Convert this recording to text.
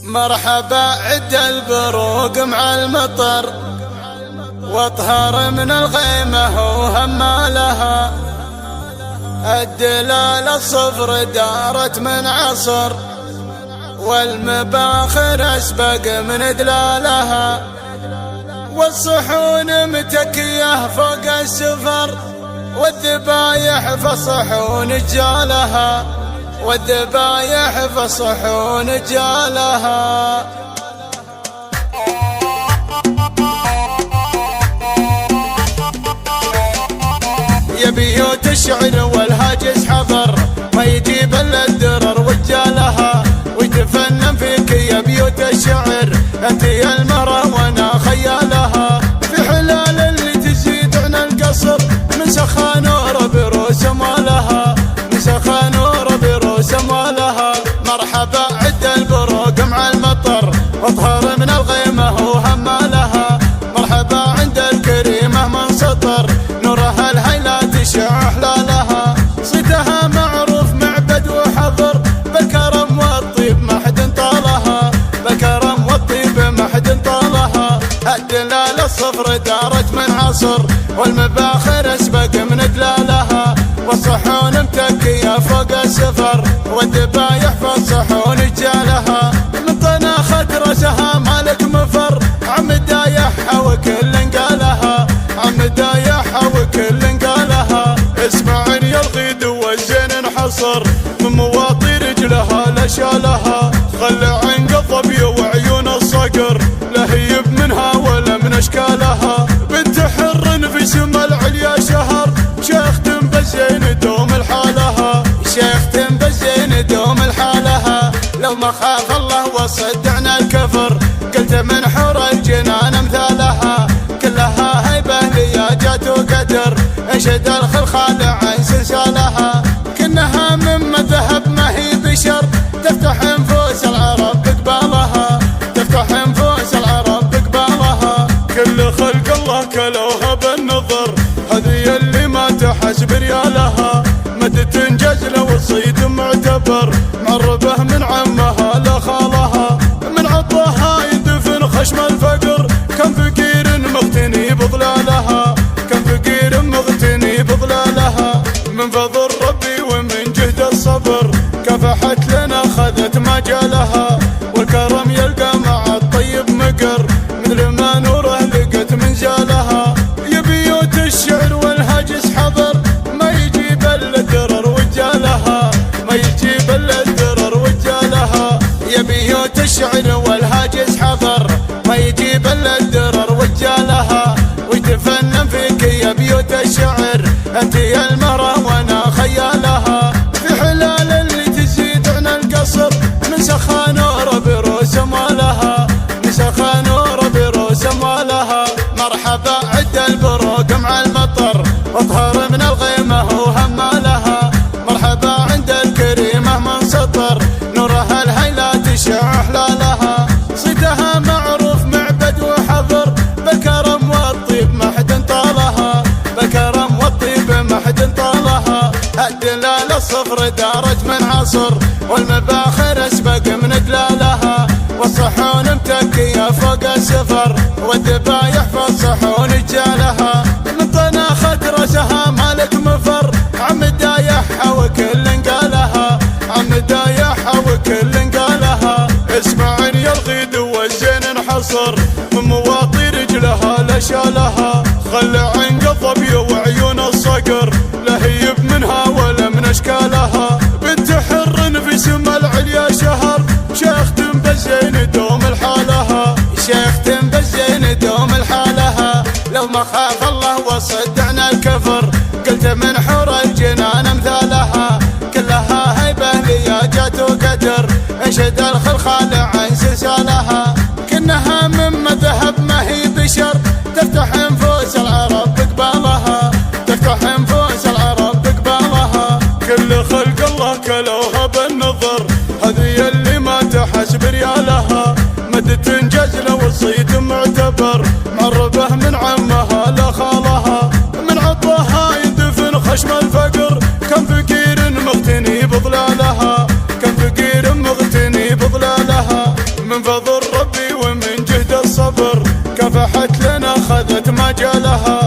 مرحبا عد البروق مع المطر، واطهر من الغيمة وهمالها. الدلال الصفر دارت من عصر، والمباخر اسبق من دلالها. والصحون متكية فوق السفر، والذبايح فصحون جالها. والذبايح فصحون جالها. يا بيوت الشعر والهاجس حضر، ما يجيب الا الدرر وجالها. ويتفنن فيك يا بيوت الشعر، انت يا المرة وانا خيالها. في حلال اللي تزيد عن القصر، من سخا نور بروس مالها. من سخا نور بروس مالها. مرحبا عد البروق مع المطر، واطهر من الغيمة وهمالها. مرحبا عند الكريمة من سطر، نورها الهيلة تشع حلالها. صيتها معروف معبد وحضر، بالكرم والطيب ما حد طالها. بالكرم والطيب ما حد طالها. الدلال الصفر دارت من عصر، والمباخر اسبق من دلالها. والصحون متكية فوق السفر، والذبايح فالصحون جالها. من طناخة راسها مالك مفر، عم دايحها وكل قالها. عم دايحها وكل قالها. اسمعني يا الغيد والزين انحصر، من مواطي رجلها لشالها. خلي عين قضبي وعيون الصقر، لا هيب منها ولا من اشكالها. بنت حر في سما العليا شهر، شيخة بالزين دوم لحالها. شيخة بالزين دوم لحالها. لو ما خاف الله وصدعنا الكفر، قلت من حور الجنان امثالها. كلها هيبة لياجات وقدر، انشد الخلخال عن سلسالها. كنها من ذهب ما هي بشر، تفتح انفوس العرب بقبالها. تفتح انفوس العرب بقبالها. كل خلق الله كلوها بالنظر، هذه اللي ما تحس بريالها. مد تنجز لو الصيد معتبر، معربه من عمها لخالها. من عطها يدفن خشم الفقر، كم فقير مغتني بظلالها. كم فقير مغتني بظلالها. من فضل ربي ومن جهد الصبر، كفحت لنا خذت مجالها. والكرم يلقى مع الطيب مقر، مثل ما نوره لقت منزالها. يا بيوت الشعر والهجس حضر، ما يجيب الا الدرر وجالها. ما يجيب الا الدرر وجالها. يا بيوت الشعر والهاجس حضر، ما يجيب الا الدرر وجالها. ويتفنن فيك يا بيوت الشعر، انت يا المرة وانا خيالها. في حلال اللي تزيد عن القصر، من سخا نور بروس مالها. من سخا نور بروس مالها. مرحبا عد البروق مع المطر، واطهر من الغيمة وهمالها. مرحبا عند الكريمة من سطر، نورها الهيلة تشع حلالها. صيتها معروف معبد وحضر، بالكرم والطيب ما حد طالها. بالكرم والطيب ما حد طالها. الدلال الصفر دارت من عصر، والمباخر اسبق من دلالها. والصحون متكية فوق السفر، والذبايح فالصحون جالها. من طناخة راسها مالك مفر، عم دايحها وكل قالها. عم دايحها وكل قالها. اسمعني يا الغيد والزين انحصر، من مواطي رجلها لشالها. خلي عين قضبي وعيون الصقر، لا هيب منها ولا من اشكالها. بنت حر في سما العليا شهر، شيخة بالزين دوم لحالها. شيخة بالزين دوم لحالها. لو ما خاف الله وصدعنا الكفر، قلت من حور الجنان امثالها. كلها هيبة لياجات وقدر، انشد الخلخال عن سلسالها. كنها من ذهب ما هي بشر، تفتح انفوس العرب بقبالها. تفتح انفوس العرب بقبالها. كل خلق الله كلوها بالنظر، هذه اللي ما تحس بريالها. مد تنجز لو الصيد معتبر، معربه من عمها لخالها. من عطها يدفن خشم الفقر، كم فقير مغتني بظلالها. كم فقير مغتني بظلالها. من فضل ربي ومن جهد الصبر كفحت لنا خذت مجالها.